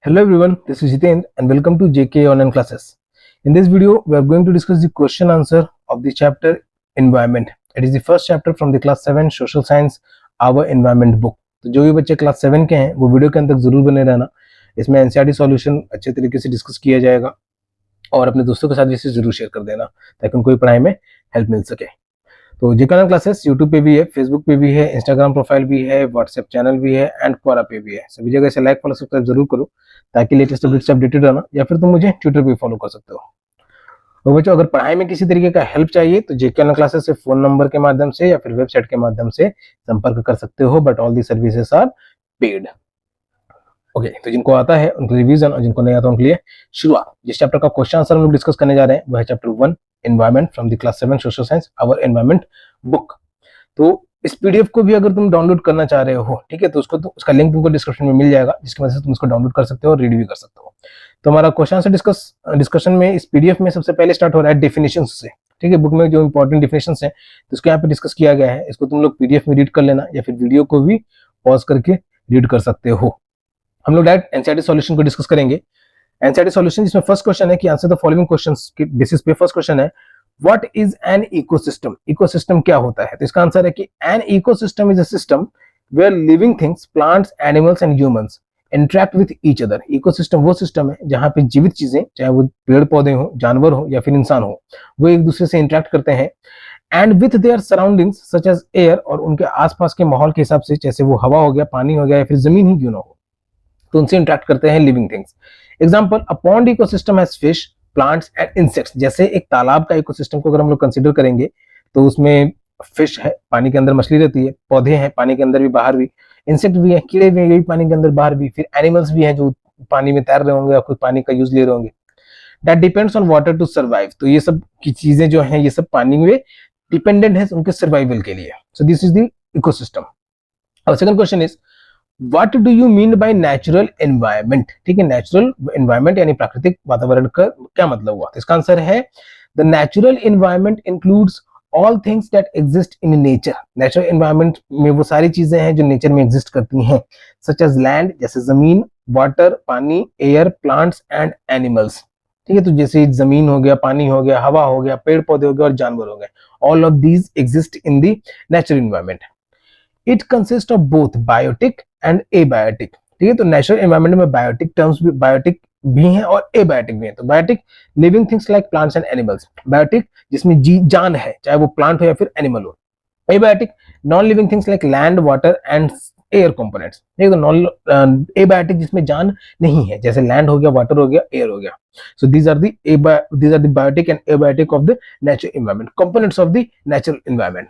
Hello everyone, this is Jitendra and welcome to JK Online Classes. In this video, we are going to discuss the question answer of the chapter Environment. It is the first chapter from the class 7 Social Science Our Environment book. तो जो भी बच्चे class 7 के हैं वो video के अंत तक जरूर बने रहना. इसमें एनसीईआरटी सॉल्यूशन अच्छे तरीके से डिस्कस किया जाएगा और अपने दोस्तों के साथ भी इसे जरूर शेयर कर देना ताकि उनको पढ़ाई में हेल्प मिल सके. तो जेके ऑनलाइन क्लासेस यूट्यूब पे भी है, फेसबुक पे भी है, इंस्टाग्राम प्रोफाइल भी है, व्हाट्सएप चैनल भी है एंड क्वारा पे भी है. सभी जगह से लाइक फॉलो सब्सक्राइब जरूर करो ताकि लेटेस्ट अपडेट से अपडेटेड रहना, या फिर तुम मुझे ट्विटर पे फॉलो कर सकते हो. तो बच्चों, अगर पढ़ाई में किसी तरीके का हेल्प चाहिए तो जेके ऑनलाइन क्लासेस से फोन नंबर के माध्यम से या फिर वेबसाइट के माध्यम से संपर्क कर सकते हो, but all the services are paid. Okay, तो जिनको आता है उनके रिवीजन और जिनको नहीं आता उनके लिए शुरुआत. जिस चैप्टर का क्वेश्चन आंसर हम लोग डिस्कस करने जा रहे हैं वह है chapter 1 environment from the class 7 social science our environment book. तो इस पीडीएफ को भी अगर तुम डाउनलोड करना चाह रहे हो, ठीक है, तो उसका लिंक तुमको डिस्क्रिप्शन में मिल जाएगा, जिसकी वजह से तुम इसको डाउनलोड कर सकते हो और रीड भी कर सकते हो. तो हमारा क्वेश्चन आंसर डिस्कशन में इस पीडीएफ में सबसे पहले स्टार्ट हो रहा है डेफिनेशन से. ठीक है, बुक में जो इंपॉर्टेंट डेफिनेशंस हैं तो इसको यहाँ पे डिस्कस किया गया है. इसको तुम लोग पीडीएफ में रीड कर लेना या फिर वीडियो को भी पॉज करके रीड कर सकते हो. हम लोग डायरेक्ट एनसीईआरटी सॉल्यूशन को डिस्कस करेंगे. एनसीईआरटी सॉल्यूशन जिसमें फर्स्ट क्वेश्चन है कि आंसर द फॉलोइंग क्वेश्चंस के बेसिस पे फर्स्ट क्वेश्चन है what is an ecosystem. Ecosystem क्या होता है? तो इसका आंसर है कि an ecosystem is a system where living things, plants, animals and humans interact with each other. Ecosystem वो सिस्टम है जहां पे जीवित चीजें, चाहे वो पेड़ पौधे हो, जानवर हो या फिर इंसान हो, वो एक दूसरे से इंटरेक्ट करते हैं and with their surroundings such as air, और उनके आसपास के माहौल के हिसाब से, जैसे वो हवा हो गया, पानी हो गया या फिर जमीन ही क्यों ना हो, तो उनसे इंटरेक्ट करते हैं living things. Example, a pond ecosystem has fish, plants and insects. जैसे एक तालाब का इकोसिस्टम को अगर हम लोग कंसीडर करेंगे तो उसमें फिश है, पानी के अंदर मछली रहती है, पौधे हैं पानी के अंदर भी बाहर भी, इंसेक्ट भी है, कीड़े भी हैं, ये भी पानी के अंदर बाहर भी, फिर एनिमल्स भी हैं जो पानी में तैर रहे होंगे या कोई पानी का यूज ले रहे होंगे. That depends on water to survive. तो ये सब की चीजें जो हैं ये सब पानी में डिपेंडेंट है उनके सर्वाइवल के लिए. So this is the ecosystem. और second question is What do you mean by natural environment? ठीक है, नेचुरल एनवायरमेंट यानी प्राकृतिक वातावरण का क्या मतलब हुआ? तो इसका आंसर है the natural environment includes all things that exist in nature. Natural environment में वो सारी चीजें हैं जो नेचर में एग्जिस्ट करती हैं, सच एज लैंड, जैसे जमीन, वाटर पानी, एयर, प्लांट्स एंड एनिमल्स. ठीक है, तो जैसे जमीन हो गया, पानी हो गया, हवा हो गया, पेड़ पौधे हो गए और जानवर हो गए. All of these exist in the natural environment. It consist of both biotic and abiotic. ठीक है, तो नेचुरल एनवायरनमेंट में बायोटिक भी हैं और एबायोटिक भी हैं. तो biotic living things like plants and animals. Biotic जिसमें जान है, चाहे वो प्लांट हो या फिर एनिमल हो. Abiotic non living things like land, water and air components. ठीक है, तो नॉन एबायोटिक जिसमें जान नहीं है, जैसे लैंड हो गया, वाटर हो गया, एयर हो गया. So these are the biotic and abiotic of the natural environment, components of the natural environment.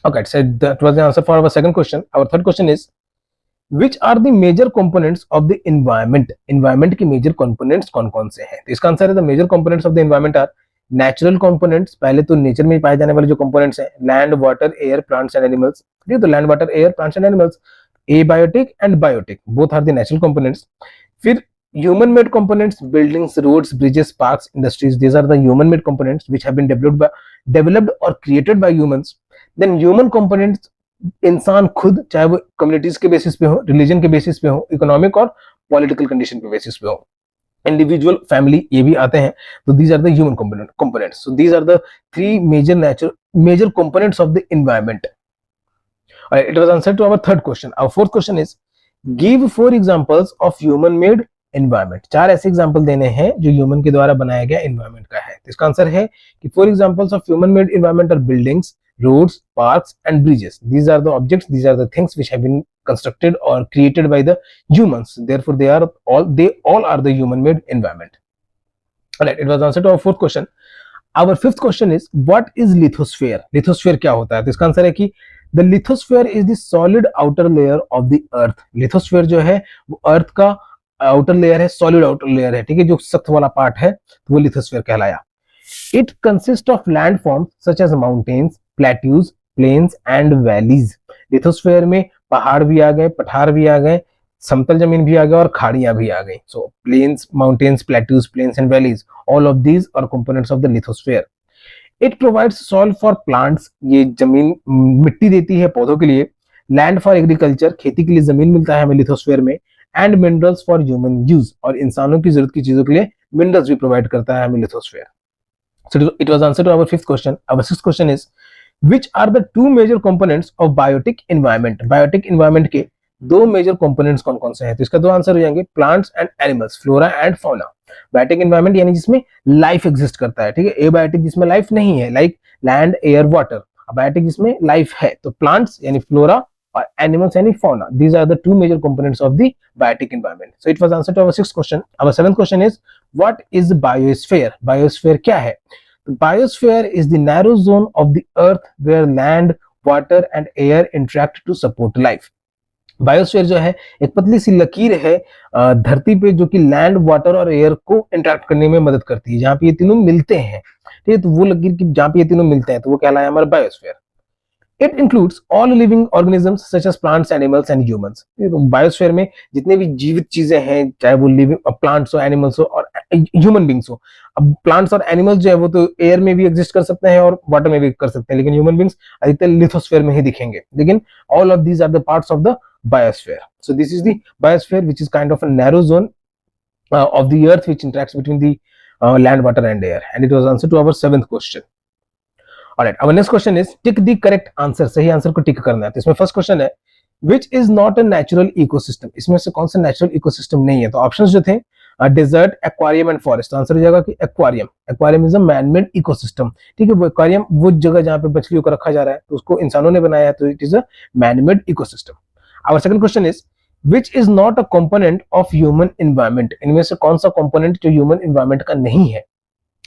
Okay, so that was the answer for our second question. Our third question is which are the major components of the environment. Environment की major components कौन कौन से हैं? तो इसका answer है the major components of the environment are natural components. पहले तो नेचर में पाए जाने वाले जो components हैं, land, water, air, plants and animals. ठीक है, तो land, water, air, plants and animals. Abiotic and biotic both are the natural components. फिर human made components, buildings, roads, bridges, parks, industries. These are the human made components which have been developed or created by humans. Then human components, इंसान खुद, चाहे वो communities के basis पे हो, religion के basis पे हो, इकोनॉमिक और पॉलिटिकल कंडीशन पे बेसिस पे हो, इंडिविजुअल, फैमिली, ये भी आते हैं. तो these are the human components. So these are the three major components of the environment. It was answer to our third question. Our fourth question is give 4 examples of human made environment. 4 ऐसे example देने हैं जो human के द्वारा बनाया गया environment का है. तो इसका आंसर है कि 4 examples of human made environment are buildings, roads, parks and bridges. These are the objects, these are the things which have been constructed or created by the humans. Therefore they all are the human made environment. Alright, it was answer to our fourth question. Our fifth question is what is lithosphere? Lithosphere क्या होता है? तो इसका answer है कि the lithosphere is the solid outer layer of the earth. lithosphere जो है वो अर्थ का आउटर लेयर है, सॉलिड आउटर लेयर है. ठीक है, जो सख्त वाला पार्ट है वो lithosphere कहलाया. It consists of landforms such as mountains, plateaus, plains and valleys. Lithosphere में पहाड़ भी आ गए, पठार भी आ गए, समतल जमीन भी आ गया और खाड़ियां भी आ गई. So plains, mountains, plateaus, plains and valleys, all of these are components of the lithosphere. It provides soil for plants. ये जमीन मिट्टी देती है पौधों के लिए. Land for agriculture, खेती के लिए जमीन मिलता है हमें लिथोस्फीयर में. And minerals for human use, और इंसानों की जरूरत की चीजों के लिए मिनरल्स भी प्रोवाइड करता है हमें lithosphere. So it was answer to our fifth question. Our sixth question is, which are the two major components of biotic environment? Biotic environment के दो मेजर कंपोनेंट्स कौन कौन से हैं? तो इसका दो आंसर हो जाएंगे, plants and animals, flora and fauna. Biotic environment यानी जिसमें लाइफ एग्जिस्ट करता है, ठीक है. एबायोटिक जिसमें लाइफ नहीं है, like land, air, water. Biotic जिसमें लाइफ है, तो प्लांट्स यानी फ्लोरा और एनिमल्स यानी fauna. These are the two major components of the biotic environment. So it was answer to our sixth question. Our seventh question is, what is biosphere? Biosphere क्या है? Biosphere is the narrow zone of the earth where land, water and air interact to support life. Biosphere जो है एक पतली सी लकीर है धरती पे, जो कि लैंड, वाटर और एयर को इंटरेक्ट करने में मदद करती है, जहां पे ये तीनों मिलते हैं, ठीक है. तो वो लकीर की जहां पे ये तीनों मिलते हैं तो वो कहलाया हमारा biosphere. It includes all living organisms such as plants, animals and humans. तो बायोस्फीयर में जितने भी जीवित चीजें हैं, चाहे वो लिविंग प्लांट्स हो, एनिमल्स हो और ह्यूमन बींग्स हो. अब प्लांट्स और एनिमल्स जो है वो तो एयर में भी एग्जिस्ट कर सकते हैं और वाटर में भी कर सकते हैं, लेकिन ह्यूमन बींग्स अधिकतर लिथोस्फीयर में ही दिखेंगे. लेकिन all of these are the parts of the biosphere. So this is the biosphere, which is kind of a narrow zone of the earth which interacts between the land, water and air. And it was answer to our seventh question. Alright, our next question is, tick the correct answer. सही answer को टिक करना है. तो इसमें first question है, which is not a natural ecosystem? इसमें से कौन सा नेचुरल इकोसिस्टम नहीं है? तो ऑप्शंस जो थे, डेजर्ट, एक्वारियम एंड फॉरेस्ट. तो आंसर हो जाएगा कि aquarium. Aquarium is a manmade ecosystem, ठीक है. वो एक्वारियम वो जगह जहां पे मछलियों को रखा जा रहा है, तो उसको इंसानों ने बनाया है, तो it is a manmade ecosystem. Our second question is, which is not a component of human environment? इनमें से कौन सा component जो human environment का नहीं है?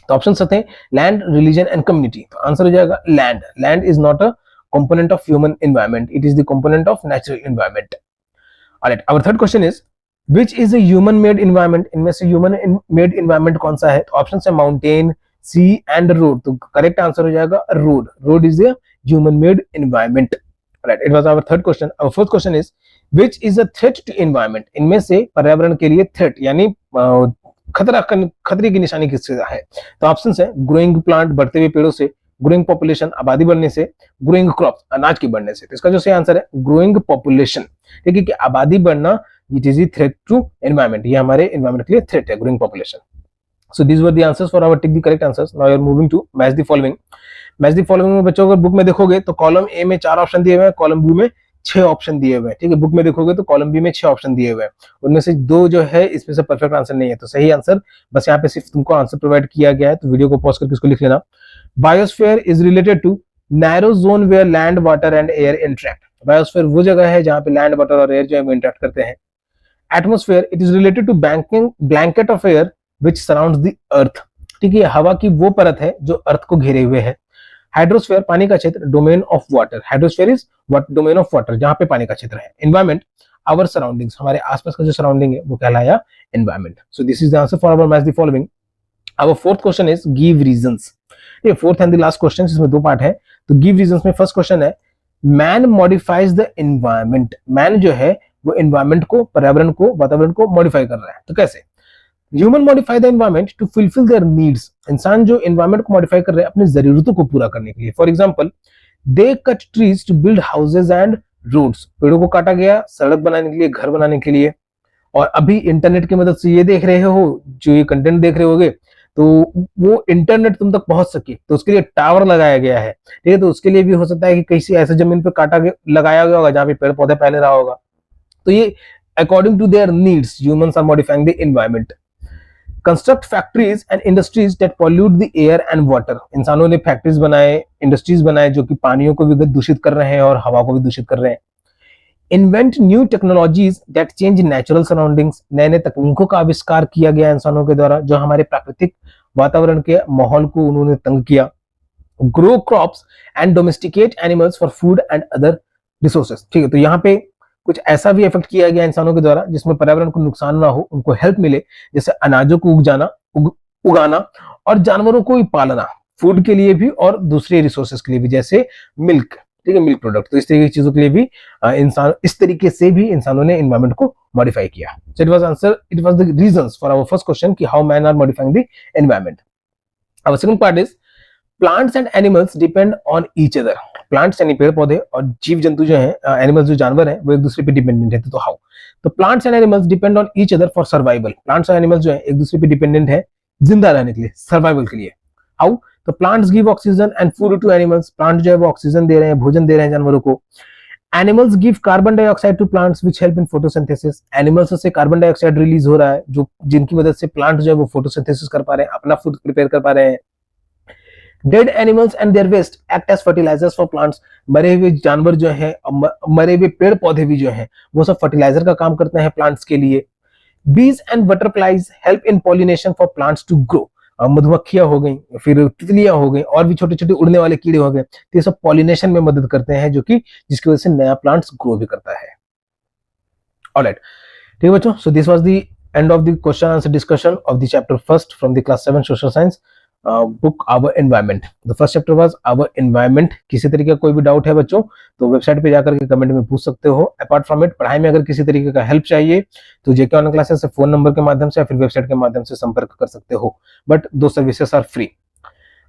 तो ऑप्शन थे लैंड, रिलीजन एंड कम्युनिटी. तो आंसर हो जाएगा land. Land is not a component of human environment, it is the component of natural environment. Alright, our third question is, which is a human made environment? इनमें से human made environment कौन सा है? तो option है mountain, C and road. तो correct answer हो जाएगा road. Road is a human made environment. Right, it was our third question. Our fourth question is, which is a threat to environment? इनमें से पर्यावरण के लिए थ्रेट यानी खतरे की निशानी किससे है? तो ऑप्शन है ग्रोइंग प्लांट, बढ़ते हुए पेड़ों से, ग्रोइंग पॉपुलेशन, आबादी बढ़ने से, ग्रोइंग क्रॉप, अनाज के बढ़ने से. तो इसका जो सही आंसर है ग्रोइंग पॉपुलेशन, ठीक है, कि आबादी बढ़ना it is threat to environment. ये हमारे एनवायरमेंट के लिए थ्रेट है, growing population. So these were the answers for our tick the correct answers. Now you are moving to match the following. Match the following में बच्चों अगर book में देखोगे तो कॉलम ए में 4 ऑप्शन दिए हुए हैं, कॉलम बी में 6 ऑप्शन दिए हुए हैं, ठीक है. बुक में देखोगे तो कॉलम बी में 6 ऑप्शन दिए हुए हैं, उनमें से 2 जो है इसमें से परफेक्ट आंसर नहीं है. तो सही आंसर बस यहाँ पे सिर्फ तुमको आंसर प्रोवाइड किया गया है, तो वीडियो को पॉज करके इसको लिख लेना. Biosphere is related to narrow zone where land, water and air interact. Biosphere वो जगह है जहाँ पे लैंड, वाटर और एयर जो है वो इंटरेक्ट करते हैं. Atmosphere it is related to blanket of air which surrounds the earth, ठीक है. हवा की वो परत है जो अर्थ को घेरे हुए है. हाइड्रोस्फीयर पानी का क्षेत्र, domain of water. Hydrosphere is what domain of water, जहां पे पानी का क्षेत्र है. एनवायरमेंट आवर सराउंडिंग्स, हमारे आसपास का जो सराउंडिंग है वो कहलाया environment. So this is the answer for our match the following. Our fourth question is give reasons. ये fourth and the last question, इसमें 2 पार्ट है. तो गिव रीजंस में फर्स्ट क्वेश्चन है, man modifies the environment. Man जो है वो environment को, पर्यावरण को, वातावरण को मॉडिफाई कर रहा है. तो कैसे? Human modify the environment to fulfil their needs. इंसान जो एनवायरमेंट को मॉडिफाई कर रहे हैं अपनी जरूरतों को पूरा करने के लिए. For example, they cut trees to build houses and roads. पेड़ों को काटा गया सड़क बनाने के लिए, घर बनाने के लिए. और अभी इंटरनेट की मदद से ये देख रहे हो, जो ये कंटेंट देख रहे होगे, तो वो इंटरनेट तुम तक पहुंच सके तो उसके लिए टावर लगाया गया है, ठीक है. तो उसके लिए भी हो सकता है कि किसी ऐसे जमीन पे लगाया गया होगा जहां पे पेड़ पौधे पहले रहा होगा. तो ये according to their needs humans are modifying the environment. Construct factories and industries that pollute the air and water. इंसानों ने फैक्ट्रीज बनाए, इंडस्ट्रीज बनाए जो कि पानियों को भी दूषित कर रहे हैं और हवा को भी दूषित कर रहे हैं. Invent new technologies that change natural surroundings. नए नए तकनीकों का आविष्कार किया गया इंसानों के द्वारा जो हमारे प्राकृतिक वातावरण के माहौल को उन्होंने तंग किया. Grow crops and domesticate animals for food and other resources, ठीक है. तो यहाँ पे कुछ ऐसा भी इफेक्ट किया गया इंसानों के द्वारा जिसमें पर्यावरण को नुकसान ना हो, उनको हेल्प मिले, जैसे अनाजों को उगाना और जानवरों को भी पालना, फूड के लिए भी और दूसरे रिसोर्सेज के लिए भी, जैसे मिल्क, ठीक है, मिल्क प्रोडक्ट. तो इस तरीके की चीजों के लिए भी इंसान इस तरीके से भी इंसानों ने एनवायरमेंट को मॉडिफाई किया. So it was the reasons for our first question कि how man are modifying the environment. Our second part is plants and animals depend on each other. Plants यानी पेड़ पौधे और जीव जंतु जो है, एनिमल्स जो जानवर है, वो एक दूसरे पे डिपेंडेंट है। तो हाउ? तो plants and animals depend on each other for survival. Plants और एनिमल्स जो है एक दूसरे पे डिपेंडेंट है जिंदा रहने के लिए, सर्वाइवल के लिए। हाउ? तो plants give oxygen and food to animals. Plant जो है वो ऑक्सीजन दे रहे हैं, भोजन दे रहे हैं जानवरों को। Animals give carbon dioxide to plants which help in photosynthesis. Animals से कार्बन डाइऑक्साइड रिलीज हो रहा है जो जिनकी मदद से प्लांट जो है वो फोटोसिंथेसिस कर पा रहे हैं, अपना फूड प्रिपेयर कर पा रहे हैं। Dead animals and their waste act as fertilisers for plants. मरे हुए जानवर जो है, मरे हुए पेड़ पौधे भी जो है वो सब फर्टिलाइजर का काम करते हैं प्लांट्स के लिए। Bees and butterflies help in pollination for plants to grow. मधुमक्खियां हो गई, फिर तितलियां हो गई, और भी छोटे छोटे उड़ने वाले कीड़े हो गए, तो ये सब पॉलिनेशन में मदद करते हैं, जो कि जिसकी वजह से नया प्लांट्स ग्रो भी करता है। ऑलराइट, ठीक है बच्चों, so this was the end of the question answer discussion of the chapter first from the class 7 social science book our environment. The first chapter was our environment. किसी तरीके का कोई भी डाउट है बच्चों तो वेबसाइट पे जाकर के कमेंट में पूछ सकते हो। अपार्ट फ्रॉम इट, पढ़ाई में अगर किसी तरीके का हेल्प चाहिए तो जेके ऑनलाइन क्लासेस से फोन नंबर के माध्यम से या फिर वेबसाइट के माध्यम से संपर्क कर सकते हो। बट दो सर्विसेज आर फ्री।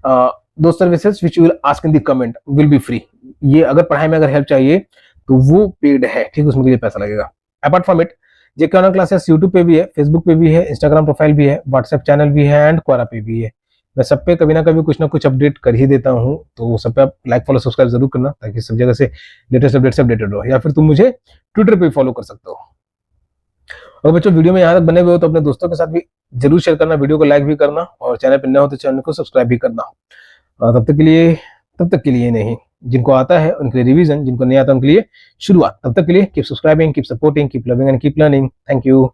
दो services which you will ask in the comment will be free. ये अगर पढ़ाई में अगर हेल्प चाहिए तो वो पेड है, ठीक, उसमें के लिए पैसा लगेगा। Apart from it, JK online classes YouTube पे भी है, फेसबुक पे भी है, इंस्टाग्राम प्रोफाइल भी है, व्हाट्सएप चैनल भी है एंड क्वारा पे भी है। मैं सब पे कभी ना कभी कुछ ना कुछ अपडेट कर ही देता हूँ, तो सब पे आप लाइक फॉलो सब्सक्राइब जरूर करना ताकि सब जगह से लेटेस्ट अपडेट से अपडेटेड हो। या फिर तुम मुझे ट्विटर पे फॉलो कर सकते हो। और बच्चों, वीडियो में यहाँ तक बने हुए हो तो अपने दोस्तों के साथ भी जरूर शेयर करना, वीडियो को लाइक भी करना और चैनल पर नए हो तो चैनल को सब्सक्राइब भी करना। तब तक के लिए नहीं, जिनको आता है उनके लिए रिवीजन, जिनको नहीं आता उनके लिए शुरुआत। तब तक के लिए keep subscribing, keep supporting, keep loving and keep learning. Thank you.